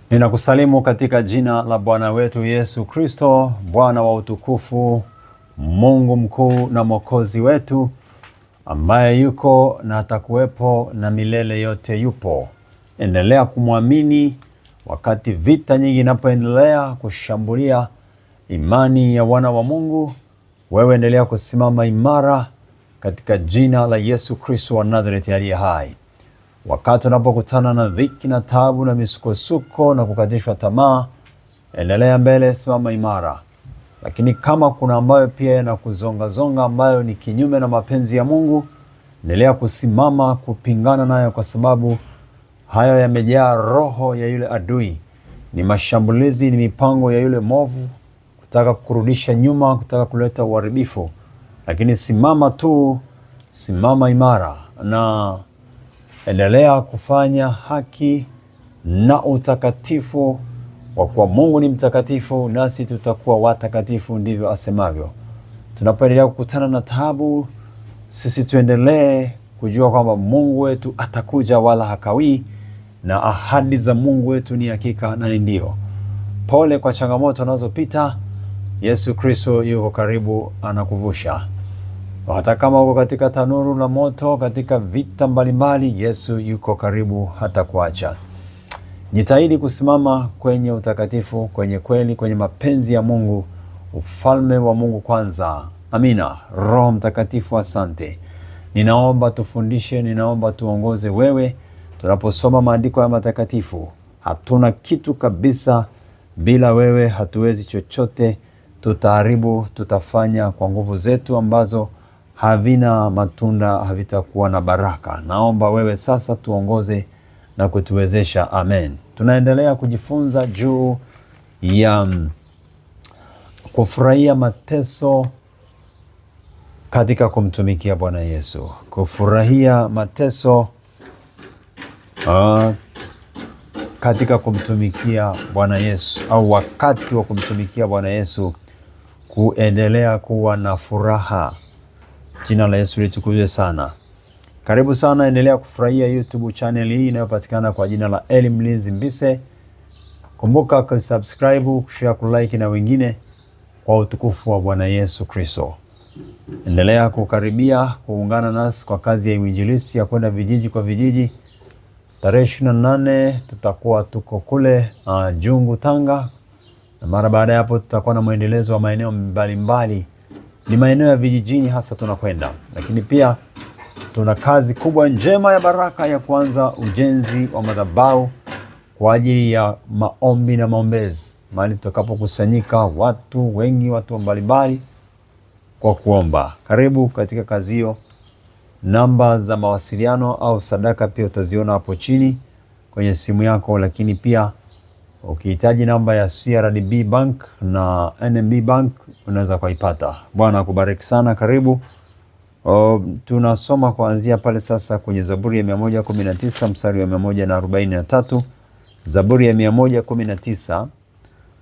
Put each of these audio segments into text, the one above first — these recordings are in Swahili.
Ninakusalimu katika jina la Bwana wetu Yesu Kristo, Bwana wa utukufu, Mungu mkuu na Mwokozi wetu, ambaye yuko na atakuwepo na milele yote yupo. Endelea kumwamini wakati vita nyingi inapoendelea kushambulia imani ya wana wa Mungu. Wewe endelea kusimama imara katika jina la Yesu Kristo wa Nazareti aliye hai. Wakati unapokutana na dhiki na taabu na misukosuko na kukatishwa tamaa, endelea mbele, simama imara. Lakini kama kuna ambayo pia yanakuzonga ambayo ni kinyume na mapenzi ya Mungu, endelea kusimama kupingana nayo, kwa sababu hayo yamejaa roho ya yule adui. Ni mashambulizi, ni mipango ya yule mwovu kutaka kurudisha nyuma, kutaka kuleta uharibifu. Lakini simama tu, simama imara na endelea kufanya haki na utakatifu, kwa kuwa Mungu ni mtakatifu nasi tutakuwa watakatifu, ndivyo asemavyo. Tunapoendelea kukutana na taabu, sisi tuendelee kujua kwamba Mungu wetu atakuja wala hakawii, na ahadi za Mungu wetu ni hakika na ndio. Pole kwa changamoto unazopita, Yesu Kristo yuko karibu, anakuvusha. Hata kama uko katika tanuru la moto, katika vita mbalimbali, Yesu yuko karibu, hata kuacha. Jitahidi kusimama kwenye utakatifu, kwenye kweli, kwenye mapenzi ya Mungu, ufalme wa Mungu kwanza. Amina. Roho Mtakatifu, asante. Ninaomba tufundishe, ninaomba tuongoze wewe. Tunaposoma maandiko ya matakatifu, hatuna kitu kabisa bila wewe, hatuwezi chochote. Tutaharibu, tutafanya kwa nguvu zetu ambazo havina matunda, havitakuwa na baraka. Naomba wewe sasa tuongoze na kutuwezesha. Amen. Tunaendelea kujifunza juu ya kufurahia mateso katika kumtumikia Bwana Yesu. Kufurahia mateso katika kumtumikia Bwana Yesu, au wakati wa kumtumikia Bwana Yesu, kuendelea kuwa na furaha. Jina la Yesu litukuzwe sana. Karibu sana, endelea kufurahia YouTube channel hii inayopatikana kwa jina la Eli Mlinzi Mbise. Kumbuka kusubscribe, kushare, kulike na wengine, kwa utukufu wa Bwana Yesu Kristo. Endelea kukaribia kuungana nasi kwa kazi ya uinjilisti ya kwenda vijiji kwa vijiji. Tarehe 28 tutakuwa tuko kule Jungu, Tanga, na mara baada ya hapo tutakuwa na muendelezo wa maeneo mbalimbali. Ni maeneo ya vijijini hasa tunakwenda, lakini pia tuna kazi kubwa njema ya baraka ya kuanza ujenzi wa madhabahu kwa ajili ya maombi na maombezi, mahali tutakapokusanyika watu wengi, watu mbalimbali kwa kuomba. Karibu katika kazi hiyo. Namba za mawasiliano au sadaka pia utaziona hapo chini kwenye simu yako, lakini pia ukihitaji namba ya CRDB Bank na NMB Bank unaweza kuipata. Bwana akubariki sana. Karibu. Tunasoma kuanzia pale sasa kwenye Zaburi ya 119 mstari wa 143. Zaburi ya 119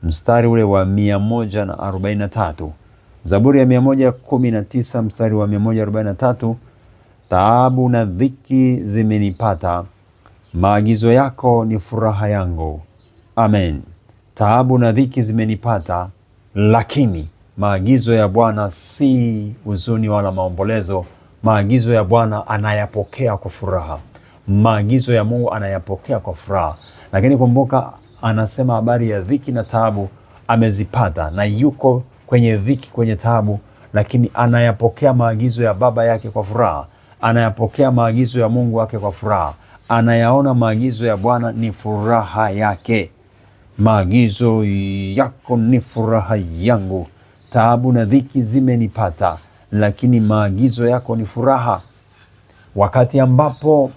mstari ule wa 143. Zaburi ya 119 mstari wa 143. Taabu na dhiki zimenipata, maagizo yako ni furaha yangu. Amen. Taabu na dhiki zimenipata, lakini maagizo ya Bwana si huzuni wala maombolezo. Maagizo ya Bwana anayapokea kwa furaha. Maagizo ya Mungu anayapokea kwa furaha. Lakini kumbuka, anasema habari ya dhiki na taabu amezipata, na yuko kwenye dhiki, kwenye taabu, lakini anayapokea maagizo ya Baba yake kwa furaha. Anayapokea maagizo ya Mungu wake kwa furaha. Anayaona maagizo ya Bwana ni furaha yake. Maagizo yako ni furaha yangu. Taabu na dhiki zimenipata, lakini maagizo yako ni furaha. Wakati ambapo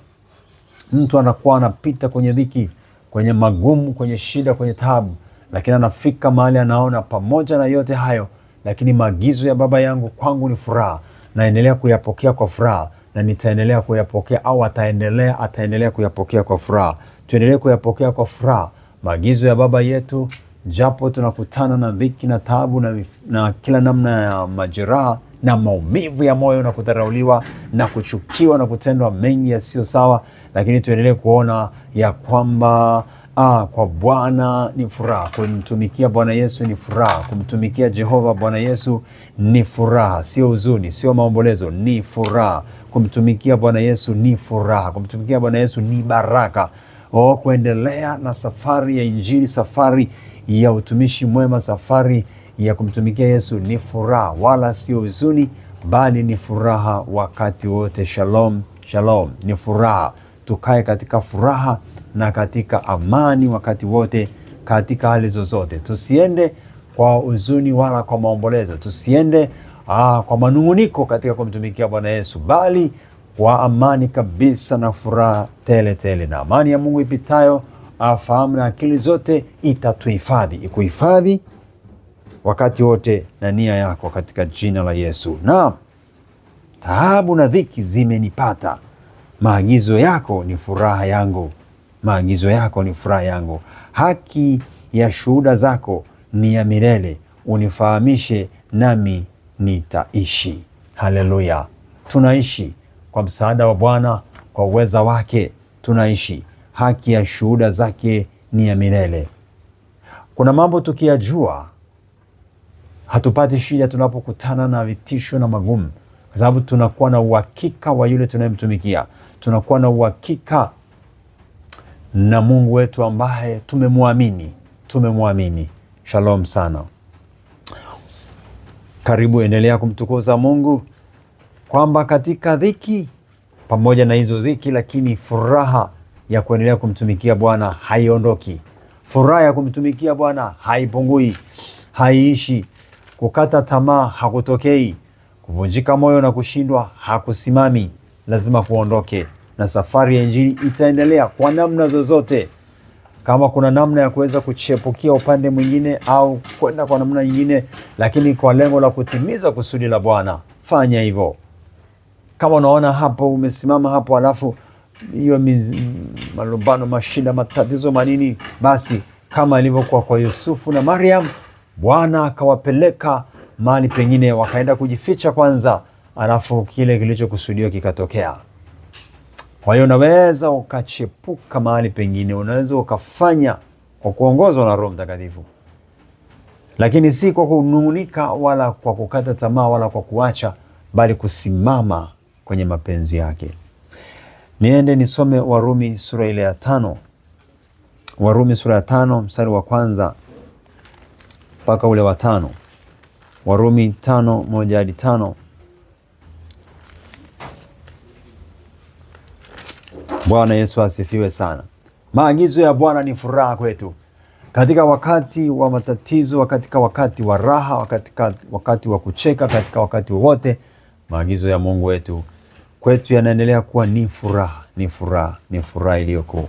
mtu anakuwa anapita kwenye dhiki, kwenye magumu, kwenye shida, kwenye taabu, lakini anafika mahali anaona pamoja na yote hayo, lakini maagizo ya Baba yangu kwangu ni furaha, naendelea kuyapokea kwa furaha, na nitaendelea kuyapokea, au ataendelea kuyapokea kwa furaha. Tuendelee kuyapokea kwa furaha maagizo ya Baba yetu, japo tunakutana na dhiki na taabu na kila namna ya majeraha na maumivu ya moyo na kudharauliwa na kuchukiwa na kutendwa mengi yasiyo sawa, lakini tuendelee kuona ya kwamba kwa Bwana ni furaha. Kumtumikia Bwana Yesu ni furaha. Kumtumikia Jehova Bwana Yesu ni furaha, sio huzuni, sio maombolezo, ni furaha. Kumtumikia Bwana Yesu ni furaha. Kumtumikia Bwana Yesu ni baraka. Kuendelea na safari ya Injili, safari ya utumishi mwema, safari ya kumtumikia Yesu ni furaha, wala sio huzuni, bali ni furaha wakati wote. Shalom, shalom. Ni furaha. Tukae katika furaha na katika amani wakati wote, katika hali zozote. Tusiende kwa huzuni wala kwa maombolezo. Tusiende kwa manunguniko katika kumtumikia Bwana Yesu, bali kwa amani kabisa na furaha tele tele. Na amani ya Mungu ipitayo fahamu na akili zote itatuhifadhi, ikuhifadhi wakati wote na nia yako katika jina la Yesu. Na taabu na dhiki zimenipata, maagizo yako ni furaha yangu. Maagizo yako ni furaha yangu. Haki ya shuhuda zako ni ya milele. Unifahamishe nami nitaishi. Haleluya. Tunaishi kwa msaada wa Bwana, kwa uweza wake tunaishi. Haki ya shuhuda zake ni ya milele. Kuna mambo tukiyajua hatupati shida tunapokutana na vitisho na magumu, kwa sababu tunakuwa na uhakika wa yule tunayemtumikia. Tunakuwa na uhakika na Mungu wetu ambaye tumemwamini. Shalom sana. Karibu, endelea kumtukuza Mungu kwamba katika dhiki, pamoja na hizo dhiki, lakini furaha ya kuendelea kumtumikia Bwana haiondoki. Furaha ya kumtumikia Bwana haipungui, haiishi. Kukata tamaa hakutokei. Kuvunjika moyo na kushindwa hakusimami. Lazima kuondoke, na safari ya Injili itaendelea kwa namna zozote. Kama kuna namna ya kuweza kuchepukia upande mwingine au kwenda kwa namna nyingine, lakini kwa lengo la kutimiza kusudi la Bwana, fanya hivyo. Kama unaona hapo umesimama hapo, alafu hiyo malumbano, mashida, matatizo manini, basi kama ilivyokuwa kwa Yusufu na Mariam, Bwana akawapeleka mahali pengine, wakaenda kujificha kwanza, alafu kile kilichokusudiwa kikatokea. Kwa hiyo unaweza ukachepuka mahali pengine, unaweza ukafanya kwa kuongozwa na Roho Mtakatifu, lakini si kwa kunung'unika wala kwa kukata tamaa wala kwa kuacha, bali kusimama kwenye mapenzi yake. Niende nisome Warumi sura ile ya 5. Warumi sura ya 5 mstari wa 1 mpaka ule wa 5. Warumi 5:1-5. Bwana Yesu asifiwe sana. Maagizo ya Bwana ni furaha kwetu. Katika wakati wa matatizo, katika wakati wa raha, katika wakati wa kucheka, katika wakati wowote, maagizo ya Mungu wetu kwetu yanaendelea kuwa ni furaha, ni furaha, ni furaha iliyokuu.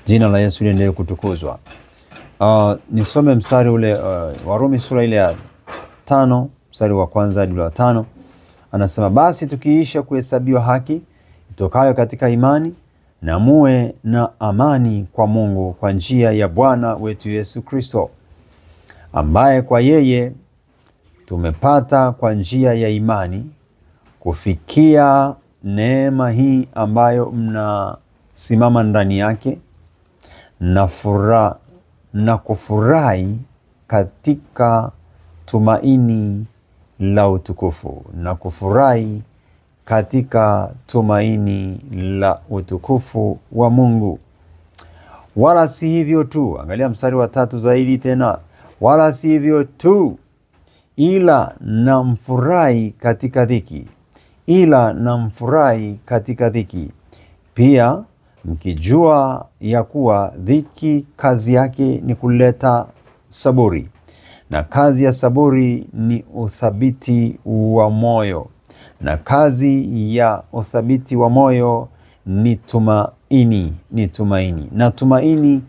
Jina la Yesu liendelee kutukuzwa. Nisome mstari ule Warumi sura ile ya 5 mstari wa 1 hadi wa 5. Anasema, basi tukiisha kuhesabiwa haki itokayo katika imani, na muwe na amani kwa Mungu kwa njia ya Bwana wetu Yesu Kristo, ambaye kwa yeye tumepata kwa njia ya imani kufikia neema hii ambayo mnasimama ndani yake, na kufurahi katika tumaini la utukufu. Na kufurahi katika tumaini la utukufu wa Mungu. Wala si hivyo tu, angalia mstari wa 3 zaidi tena. Wala si hivyo tu, ila namfurahi katika dhiki. Ila namfurahi katika dhiki. Pia mkijua ya kuwa dhiki kazi yake ni kuleta saburi, na kazi ya saburi ni uthabiti wa moyo, na kazi ya uthabiti wa moyo ni tumaini, na tumaini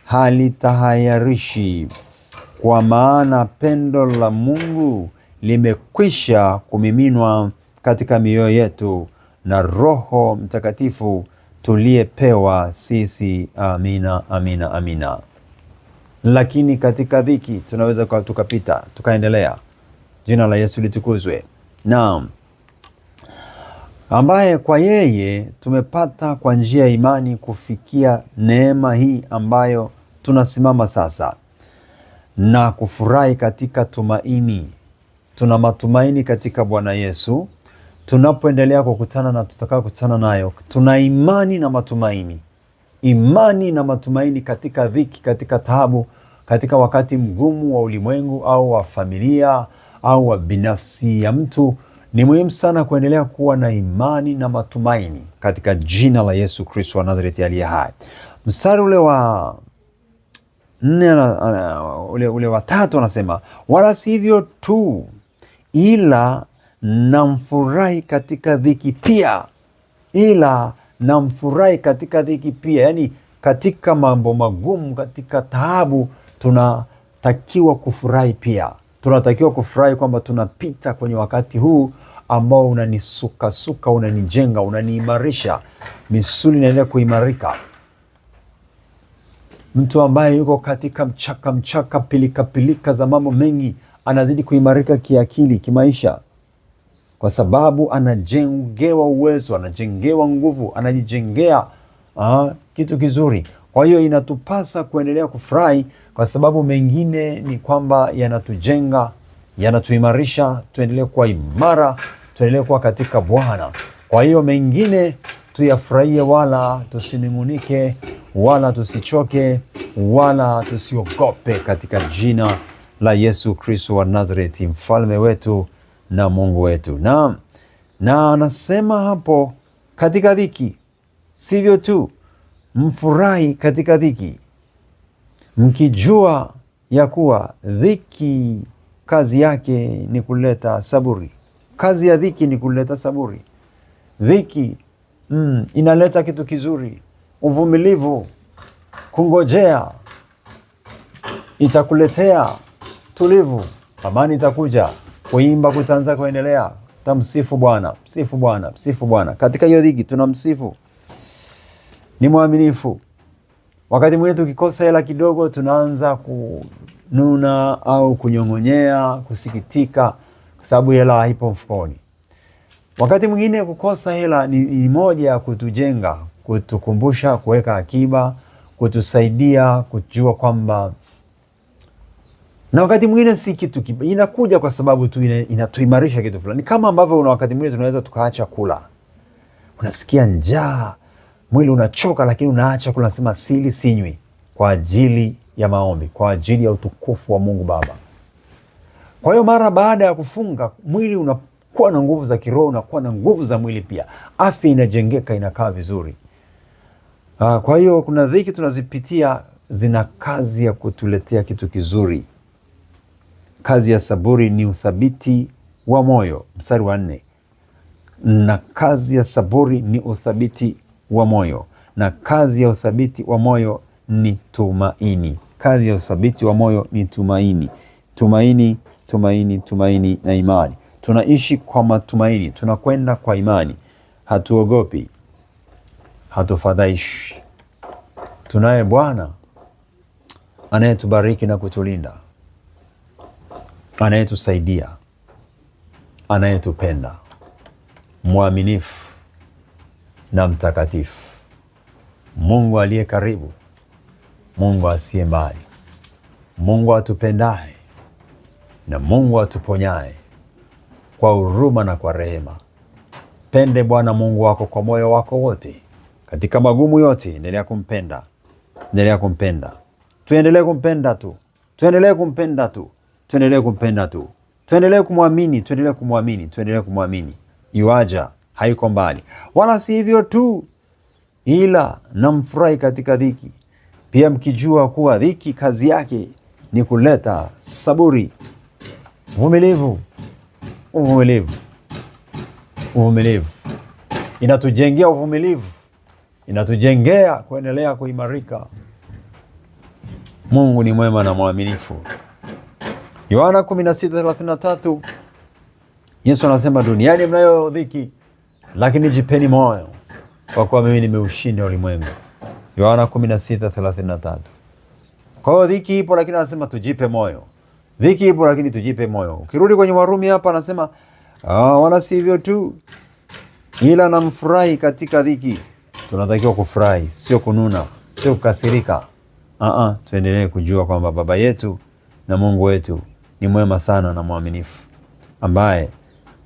halitahayarishi, kwa maana pendo la Mungu limekwisha kumiminwa katika mioyo yetu na Roho Mtakatifu tuliyepewa sisi. Amina, amina, amina. Lakini katika dhiki tunaweza tukapita, tukaendelea. Jina la Yesu litukuzwe. Naam. ambaye kwa yeye tumepata kwa njia ya imani kufikia neema hii ambayo tunasimama sasa na kufurahi katika tumaini. Tuna matumaini katika Bwana Yesu. Tunapoendelea kukutana na tutakao kukutana nayo, tuna imani na matumaini. Imani na matumaini katika dhiki, katika taabu, katika wakati mgumu wa ulimwengu au wa familia au wa binafsi ya mtu. Ni muhimu sana kuendelea kuwa na imani na matumaini katika jina la Yesu Kristo wa Nazareti aliye hai. Mstari ule wa 4 ule wa 3 anasema, wala si hivyo tu, ila namfurahi katika dhiki pia. Ila namfurahi katika dhiki pia. Yani katika mambo magumu, katika taabu, tunatakiwa kufurahi pia. Tunatakiwa kufurahi kwamba tunapita kwenye wakati huu ambao unanisukasuka, unanijenga, unaniimarisha. Misuli inaendelea kuimarika. Mtu ambaye yuko katika mchaka pilika za mambo mengi anazidi kuimarika kiakili, kimaisha, kwa sababu anajengewa uwezo, anajengewa nguvu, anajijengea kitu kizuri. Kwa hiyo inatupasa kuendelea kufurahi, kwa sababu mengine ni kwamba yanatujenga, yanatuimarisha, tuendelee kuwa imara, tuendelee kuwa katika Bwana. Kwa hiyo mengine tuyafurahie, wala tusinungunike, wala tusichoke, wala tusiogope, katika jina la Yesu Kristo wa Nazareti, mfalme wetu na Mungu wetu. Na anasema hapo, katika dhiki, sivyo tu, mfurahi katika dhiki, mkijua ya kuwa dhiki kazi yake ni kuleta saburi. Kazi ya dhiki ni kuleta saburi. Dhiki inaleta kitu kizuri. Uvumilivu, kungojea, itakuletea tulivu, amani itakuja, kuimba kutaanza kuendelea, tamsifu Bwana, msifu Bwana, msifu Bwana. Katika hiyo dhiki tunamsifu. Ni mwaminifu. Wakati mwingine tukikosa hela kidogo, tunaanza kununa au kunyong'onyea, kusikitika kwa sababu hela haipo mfukoni. Wakati mwingine kukosa hela ni moja ya kutujenga, kutukumbusha kuweka akiba, kutusaidia kujua kwamba, na wakati mwingine si kitu inakuja kwa sababu tu inatuimarisha kitu fulani. Kama ambavyo wakati mwingine tunaweza tukaacha kula. Unasikia njaa, mwili unachoka, lakini unaacha kula, nasema sili sinywi, kwa ajili ya maombi, kwa ajili ya utukufu wa Mungu Baba. Kwa hiyo mara baada ya kufunga, mwili unakuwa na nguvu za kiroho, unakuwa na nguvu za mwili pia. Afya inajengeka, inakaa vizuri. Kwa hiyo kuna dhiki tunazipitia, zina kazi ya kutuletea kitu kizuri. Kazi ya saburi ni uthabiti wa moyo. Mstari wa 4. Na kazi ya saburi ni uthabiti wa moyo, na kazi ya uthabiti wa moyo ni tumaini. Kazi ya uthabiti wa moyo ni tumaini. Tumaini, tumaini, tumaini na imani. Tunaishi kwa matumaini, tunakwenda kwa imani. Hatuogopi, hatufadhaishi. Tunaye Bwana anayetubariki na kutulinda, anayetusaidia, anayetupenda, mwaminifu na mtakatifu. Mungu aliye karibu, Mungu asiye mbali, Mungu atupendaye na Mungu atuponyaye kwa huruma na kwa rehema. Pende Bwana Mungu wako kwa moyo wako wote. Katika magumu yote, endelea kumpenda. Endelea kumpenda. Tuendelee kumpenda tu. Tuendelee kumpenda tu. Tuendelee kumpenda tu. Tuendelee kumwamini, tuendelee kumwamini, tuendelee kumwamini. Yuaja, haiko mbali. Wala si hivyo tu, ila namfurahi katika dhiki, pia mkijua kuwa dhiki kazi yake ni kuleta saburi. Uvumilivu. Uvumilivu. Uvumilivu. Inatujengea uvumilivu. Inatujengea kuendelea kuimarika. Mungu ni mwema na mwaminifu. Yohana 16:33, Yesu anasema, duniani mnayo dhiki, lakini jipeni moyo, kwa kuwa mimi nimeushinda ulimwengu. Yohana 16:33. Kwa hiyo dhiki ipo, lakini anasema tujipe moyo. Dhiki ipo, lakini tujipe moyo. Ukirudi kwenye Warumi hapa anasema, wala si hivyo tu, ila namfurahi katika dhiki. Tunatakiwa kufurahi, sio kununa, sio kukasirika. Tuendelee kujua kwamba Baba yetu na Mungu wetu ni mwema sana na mwaminifu, ambaye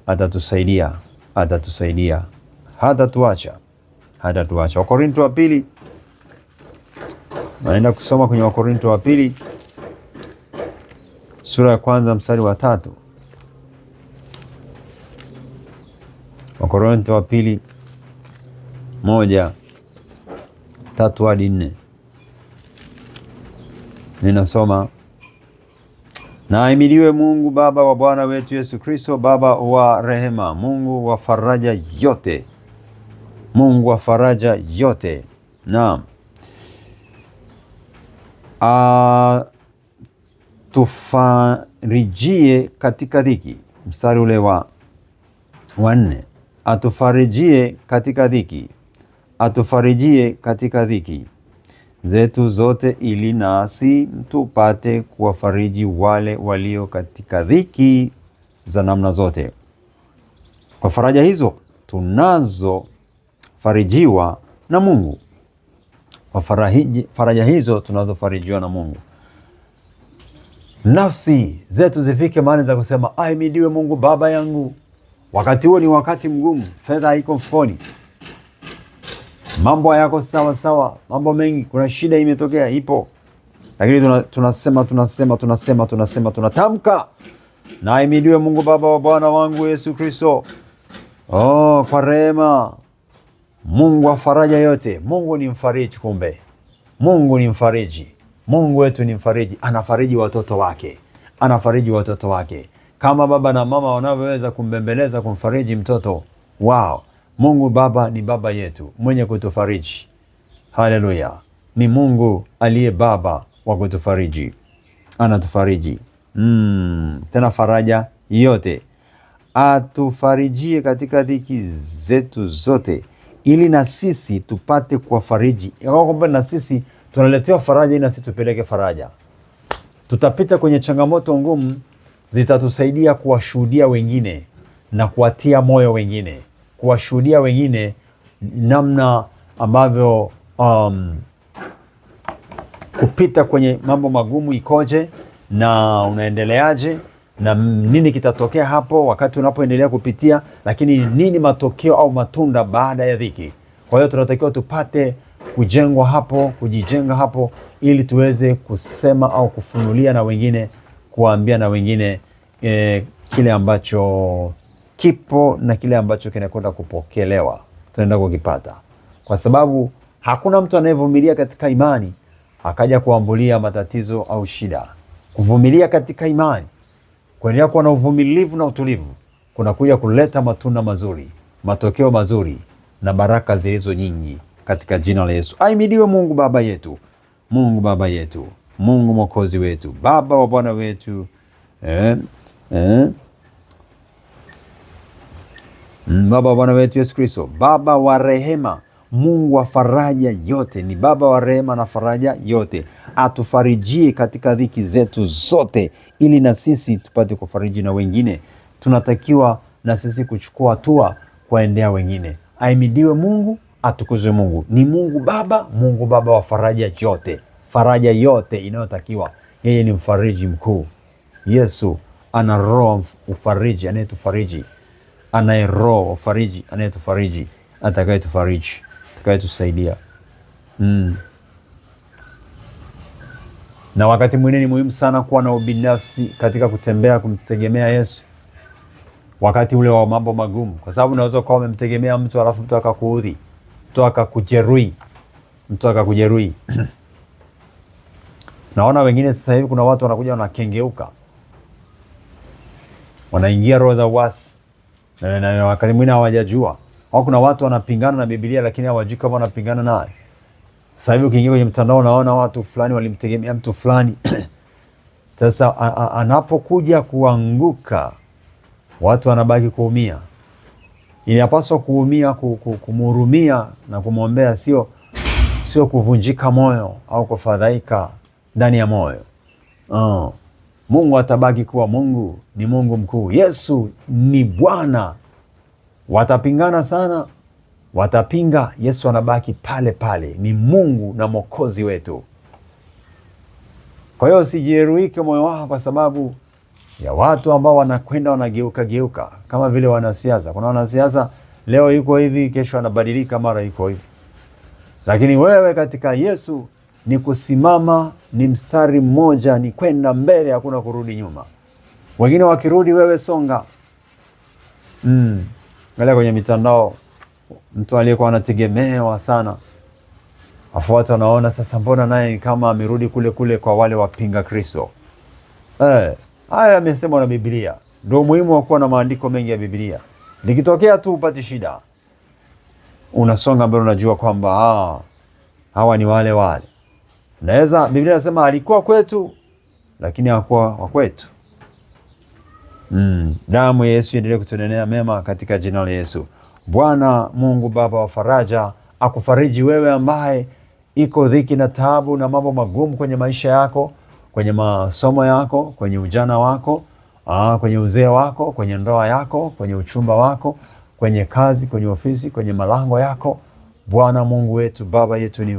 atatusaidia, hatatuacha. Wakorintho wa pili, naenda kusoma kwenye Wakorintho wa pili sura ya 1 mstari wa 3. Wakorintho wa pili 1:3 hadi 4. Ninasoma: na ahimidiwe Mungu Baba wa Bwana wetu Yesu Kristo, Baba wa rehema, Mungu wa faraja yote. Naam. Atufarijie katika dhiki. Mstari ule wa 4. Atufarijie katika dhiki zetu zote, ili nasi tupate kuwafariji wale walio katika dhiki za namna zote. Kwa faraja hizo tunazofarijiwa na Mungu. Nafsi zetu zifike mahali za kusema ahimidiwe Mungu Baba yangu. Wakati huo ni wakati mgumu, fedha haiko mfukoni, mambo hayako sawa, mambo mengi, kuna shida imetokea, ipo. Lakini tunatamka, na ahimidiwe Mungu Baba wa Bwana wangu Yesu Kristo, kwa rehema, Mungu wa faraja yote. Mungu ni mfariji. Kumbe Mungu ni mfariji. Mungu wetu ni mfariji, anafariji watoto wake. Kama baba na mama wanavyoweza kumbembeleza, kumfariji mtoto wao, Mungu Baba ni baba yetu mwenye kutufariji. Haleluya! Ni Mungu aliye baba wa kutufariji, anatufariji. Tena faraja yote. Atufarijie katika dhiki zetu zote, ili na sisi tupate kuwafariji. Kwamba na sisi tunaletewa faraja, ili na sisi tupeleke faraja. Tutapita kwenye changamoto ngumu, zitatusaidia kuwashuhudia wengine na kuwatia moyo wengine, kuwashuhudia wengine namna ambavyo kupita kwenye mambo magumu ikoje, na unaendeleaje, na nini kitatokea hapo wakati unapoendelea kupitia, lakini nini matokeo au matunda baada ya dhiki. Kwa hiyo tunatakiwa tupate kujijenga hapo, ili tuweze kusema au kufunulia na wengine, kuambia na wengine kile ambacho kipo na kile ambacho kinakwenda kupokelewa, tunaenda kukipata. Kwa sababu hakuna mtu anayevumilia katika imani akaja kuambulia matatizo au shida. Kuvumilia katika imani, kuendelea kuwa na uvumilivu na utulivu, kunakuja kuleta matunda mazuri, matokeo mazuri na baraka zilizo nyingi, katika jina la Yesu. Ahimidiwe Mungu Baba yetu, Mungu Mwokozi wetu, Baba wa Bwana wetu, Baba wa Bwana wetu Yesu Kristo, Baba wa rehema, Mungu wa faraja yote. Ni Baba wa rehema na faraja yote. Atufarijie katika dhiki zetu zote, ili na sisi tupate kufariji na wengine. Tunatakiwa na sisi kuchukua hatua kuendea wengine. Ahimidiwe Mungu, atukuzwe Mungu. Ni Mungu Baba wa faraja yote inayotakiwa. Yeye ni mfariji mkuu. Yesu ana roho ufariji, anayetufariji, anaye roho ufariji, anayetufariji, atakayetufariji, atakayetusaidia. Na wakati mwingine ni muhimu sana kuwa na ubinafsi katika kutembea kumtegemea Yesu wakati ule wa mambo magumu, kwa sababu unaweza kuwa umemtegemea mtu alafu mtu akakuudhi, mtu akakujeruhi. Naona wengine sasa hivi kuna watu wanakuja wanakengeuka, wanaingia roho za uasi, na wakati mwingine hawajajua. Au kuna watu wanapingana na Biblia lakini hawajui kama wanapingana naye. Sasa hivi ukiingia kwenye mtandao unaona watu fulani walimtegemea mtu fulani. Sasa anapokuja kuanguka, watu wanabaki kuumia. Inapaswa kuumia, kumhurumia na kumwombea, sio kuvunjika moyo au kufadhaika ndani ya moyo. Mungu atabaki kuwa Mungu, ni Mungu mkuu. Yesu ni Bwana Watapingana sana, watapinga, Yesu anabaki pale pale, ni Mungu na Mwokozi wetu. Kwa hiyo usijeruhike moyo wako kwa sababu ya watu ambao wanakwenda wanageuka geuka kama vile wanasiasa. Kuna wanasiasa leo yuko hivi, kesho anabadilika, mara yuko hivi. Lakini wewe katika Yesu ni kusimama, ni mstari mmoja, ni kwenda mbele, hakuna kurudi nyuma. Wengine wakirudi, wewe songa. Angalia kwenye mitandao, mtu aliyekuwa anategemewa sana, afu watu wanaona sasa mbona naye kama amerudi kule kule kwa wale wapinga Kristo. Haya yamesemwa na Biblia. Ndio muhimu wa kuwa na maandiko mengi ya Biblia. Likitokea tu upate shida, unasonga mbele, unajua kwamba hawa ni wale wale. Naweza, Biblia inasema alikuwa kwetu lakini hakuwa wa kwetu. Damu ya Yesu iendelee kutunenea mema katika jina la Yesu. Bwana Mungu Baba wa faraja akufariji wewe ambaye iko dhiki na taabu na mambo magumu kwenye maisha yako, kwenye masomo yako, kwenye ujana wako, kwenye uzee wako, kwenye ndoa yako, kwenye uchumba wako, kwenye kazi, kwenye ofisi, kwenye malango yako. Bwana Mungu wetu, Baba yetu, ni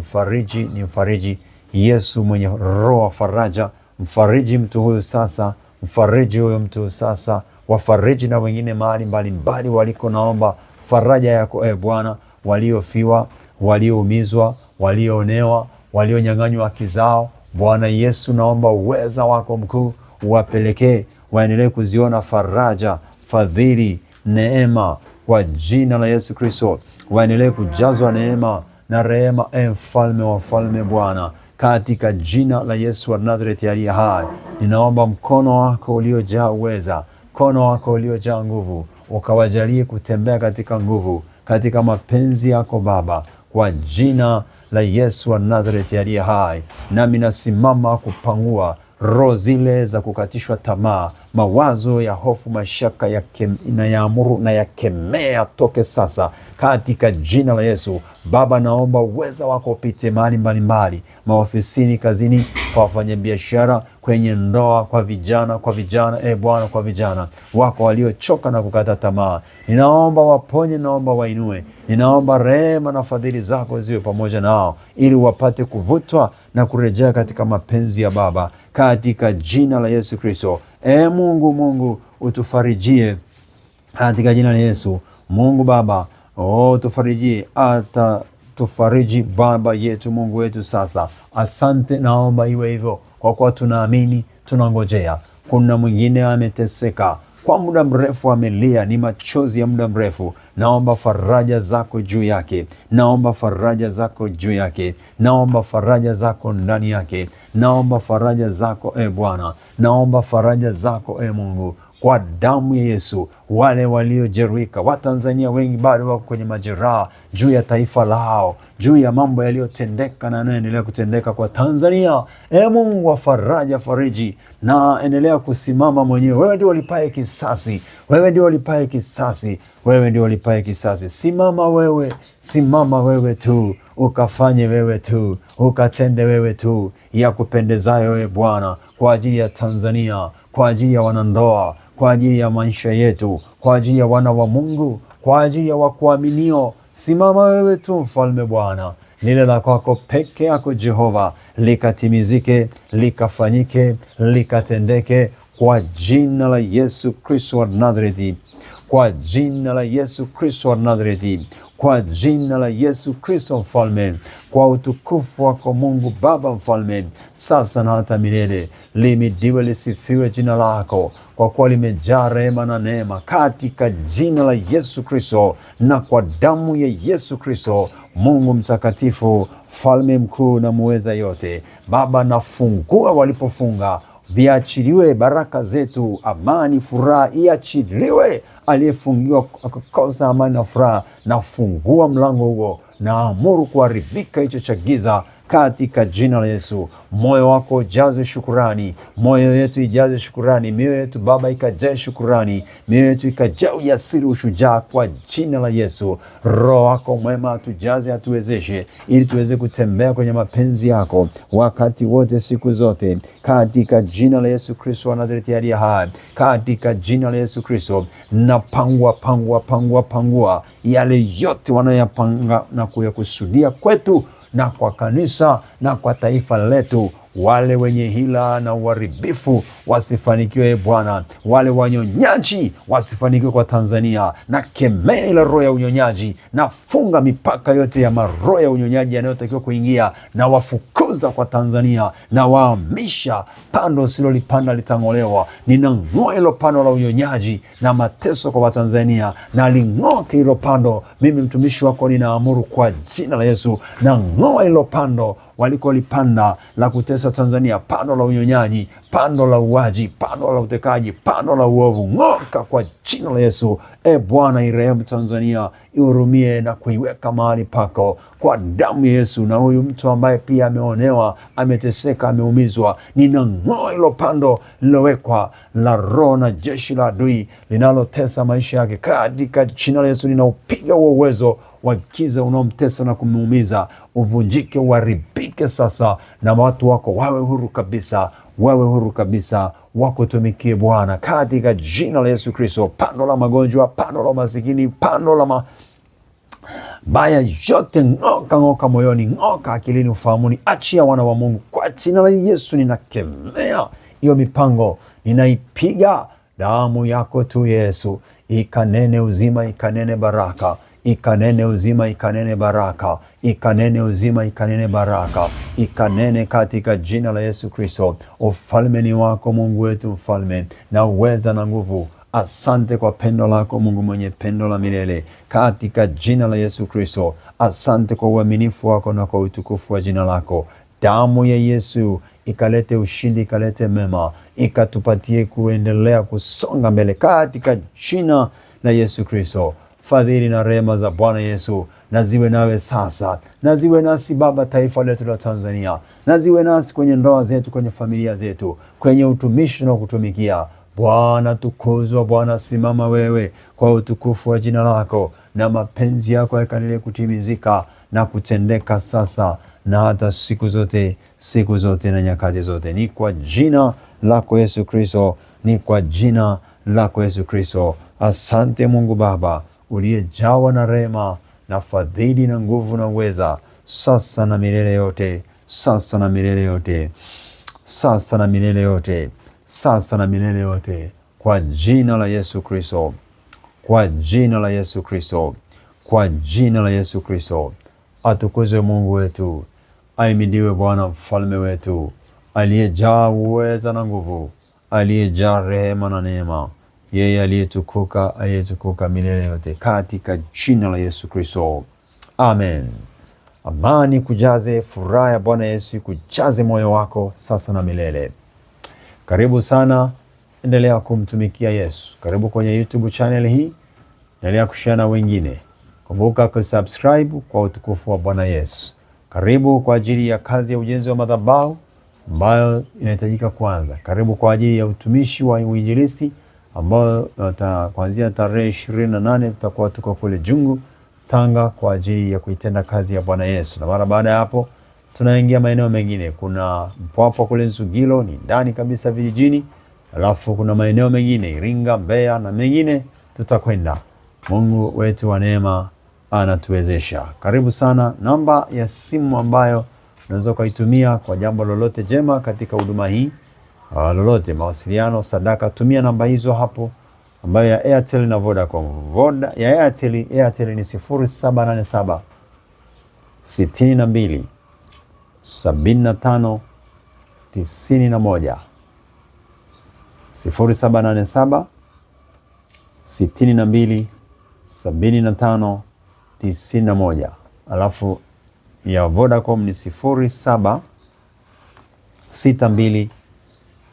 mfariji Yesu mwenye roho wa faraja. Mfariji mtu huyu sasa, mfariji huyo mtu sasa, wafariji na wengine mahali mbalimbali waliko. Naomba faraja yako Bwana, waliofiwa, walioumizwa, walioonewa, walionyang'anywa haki zao. Bwana Yesu, naomba uweza wako mkuu uwapelekee, waendelee kuziona faraja, fadhili, neema kwa jina la Yesu Kristo. Waendelee kujazwa neema na rehema, mfalme wa falme Bwana, katika jina la Yesu wa Nazareti aliye hai. Ninaomba mkono wako uliojaa uweza, mkono wako uliojaa nguvu, ukawajalie kutembea katika nguvu, katika mapenzi yako Baba, kwa jina la Yesu wa Nazareti aliye hai. Nami nasimama kupangua roho zile za kukatishwa tamaa, mawazo ya hofu, mashaka na yaamuru na yakemea toke sasa katika jina la Yesu. Baba, naomba uweza wako upite mahali mbalimbali, maofisini, kazini, kwa wafanyabiashara, kwenye ndoa, kwa vijana, Bwana, kwa vijana wako waliochoka na kukata tamaa. Ninaomba waponye, naomba wainue. Ninaomba rehema na fadhili zako ziwe pamoja nao, ili wapate kuvutwa na kurejea katika mapenzi ya Baba, katika jina la Yesu Kristo. Mungu utufarijie katika jina la Yesu. Mungu Baba, tufarijie, tufariji Baba yetu, Mungu wetu sasa. Asante, naomba iwe hivyo, kwa kuwa tunaamini, tunangojea. Kuna mwingine ameteseka kwa muda mrefu, amelia, ni machozi ya muda mrefu. Naomba faraja zako juu yake, naomba faraja zako juu yake, naomba faraja zako ndani yake, naomba faraja zako Bwana, naomba faraja zako Mungu, kwa damu ya Yesu. Wale waliojeruhika, Watanzania wengi bado wako kwenye majeraha juu ya taifa lao, juu ya mambo yaliyotendeka na yanayoendelea kutendeka kwa Tanzania. Mungu wa faraja, fariji na endelea kusimama mwenyewe. Wewe ndio ulipaye kisasi, wewe ndio ulipaye kisasi, wewe ndio ulipaye kisasi. Simama wewe tu, ukafanye wewe tu, ukatende wewe tu ya kupendezayo wewe Bwana, kwa ajili ya Tanzania, kwa ajili ya wanandoa, kwa ajili ya maisha yetu, kwa ajili ya wana wa Mungu, kwa ajili ya wakuaminio. Simama wewe tu, mfalme Bwana. Lile la kwako peke yako Jehova likatimizike, likafanyike, likatendeke, kwa jina la Yesu Kristo wa Nazareti, kwa jina la Yesu Kristo wa Nazareti, kwa jina la Yesu Kristo mfalme, kwa utukufu wako Mungu Baba mfalme, sasa na hata milele. Limidiwe, lisifiwe jina lako, kwa kuwa limejaa rehema na neema, katika jina la Yesu Kristo na kwa damu ya Yesu Kristo. Mungu mtakatifu, mfalme mkuu na muweza yote, Baba, nafungua walipofunga, viachiliwe baraka zetu, amani, furaha iachiliwe. Aliyefungiwa akakosa amani na furaha, nafungua mlango huo, na amuru kuharibika hicho cha giza katika jina la Yesu. Moyo wako ujaze shukurani, moyo yetu ijaze shukurani, mioyo yetu Baba ikajae shukurani, mioyo yetu ikajae ujasiri, ushujaa kwa jina la Yesu. Roho wako mwema atujaze, atuwezeshe ili tuweze kutembea kwenye mapenzi yako wakati wote, siku zote, katika jina la Yesu Kristo wa Nazareti aliye hai. Katika jina la Yesu Kristo na pangua yale yote wanayapanga na kuyakusudia kwetu na kwa kanisa na kwa taifa letu. Wale wenye hila na uharibifu wasifanikiwe Bwana, wale wanyonyaji wasifanikiwe kwa Tanzania. Na kemea ile roho ya unyonyaji, na funga mipaka yote ya maroho ya unyonyaji yanayotakiwa kuingia, na wafukuza kwa Tanzania, na wahamisha. Pando usilolipanda litang'olewa. Ninang'oa hilo pando la unyonyaji na mateso kwa Watanzania, na ling'oke hilo pando. Mimi mtumishi wako ninaamuru kwa jina la Yesu, na ng'oa hilo pando walikolipanda la kutesa Tanzania, pando la unyonyaji, pando la uwaji, pando la utekaji, pando la uovu, ng'oka kwa jina la Yesu. Bwana, irehemu Tanzania, ihurumie na kuiweka mahali pako kwa damu ya Yesu. Na huyu mtu ambaye pia ameonewa, ameteseka, ameumizwa, ninang'oa hilo pando lilowekwa la roho na jeshi la adui linalotesa maisha yake katika jina la Yesu. Ninaupiga huo uwezo wa giza unaomtesa na kumuumiza, uvunjike, uharibike sasa, na watu wako wawe huru kabisa, wawe huru kabisa, wakutumikie Bwana katika jina la Yesu Kristo. Pando la magonjwa, pando la masikini, pando la baya yote, ng'oka moyoni, ng'oka akilini, ufahamuni, achia wana wa Mungu kwa jina la Yesu. Ninakemea hiyo mipango, ninaipiga damu yako tu Yesu, ikanene uzima, ikanene baraka, ikanene uzima, ikanene baraka, ikanene uzima, ikanene baraka, ikanene katika jina la Yesu Kristo. Ufalme ni wako Mungu wetu, mfalme na uweza na nguvu. Asante kwa pendo lako Mungu mwenye pendo la milele, katika jina la Yesu Kristo. Asante kwa uaminifu wako na kwa utukufu wa jina lako. Damu ya Yesu ikalete ushindi, ikalete mema, ikatupatie kuendelea kusonga mbele katika jina la Yesu Kristo. Fadhili na rehema za Bwana Yesu na ziwe nawe sasa, na ziwe nasi Baba, taifa letu la Tanzania, na ziwe nasi kwenye ndoa zetu, kwenye familia zetu, kwenye utumishi na kutumikia. Bwana tukuzwa, Bwana simama wewe kwa utukufu wa jina lako, na mapenzi yako yakaendelee kutimizika na kutendeka sasa na hata siku zote na nyakati zote. Ni kwa jina lako Yesu Kristo, ni kwa jina lako Yesu Kristo. Asante Mungu Baba uliyejawa na rehema na fadhili na nguvu na uweza, sasa na milele yote, sasa na milele yote, sasa na milele yote, sasa na milele yote, kwa jina la Yesu Kristo, kwa jina la Yesu Kristo, kwa jina la Yesu Kristo. Atukuzwe Mungu wetu, ahimidiwe Bwana mfalme wetu, aliyejaa uweza na nguvu, aliyejaa rehema na neema, yeye aliyetukuka milele yote, katika jina la Yesu Kristo. Amen. Amani kujaze, furaha ya Bwana Yesu kujaze moyo wako sasa na milele. Karibu sana, endelea kumtumikia Yesu. Karibu kwenye YouTube channel hii, endelea kushare na wengine. Kumbuka kusubscribe kwa utukufu wa Bwana Yesu. Karibu kwa ajili ya kazi ya ujenzi wa madhabahu ambayo inahitajika kwanza. Karibu kwa ajili ya utumishi wa uinjilisti ambao kuanzia tarehe 28 tutakuwa tuko kule Jungu, Tanga, kwa ajili ya kuitenda kazi ya Bwana Yesu. Na mara baada ya hapo tunaingia maeneo mengine. Kuna Mpwapwa kule Nsugilo, ni ndani kabisa vijijini. Alafu kuna maeneo mengine Iringa, Mbeya na mengine tutakwenda. Mungu wetu wa neema anatuwezesha. Karibu sana. Namba ya simu ambayo unaweza kuitumia kwa jambo lolote jema katika huduma hii, lolote, mawasiliano, sadaka, tumia namba hizo hapo, ambayo ya Airtel na Vodacom. Ya Airtel ni 0787 62 75 91, 0787 62 75 91. Alafu ya Vodacom ni 0762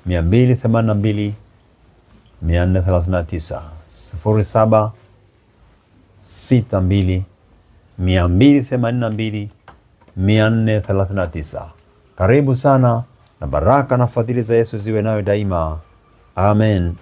282 439, 0762 282 439. Karibu sana, na baraka na fadhili za Yesu ziwe nawe daima. Amen.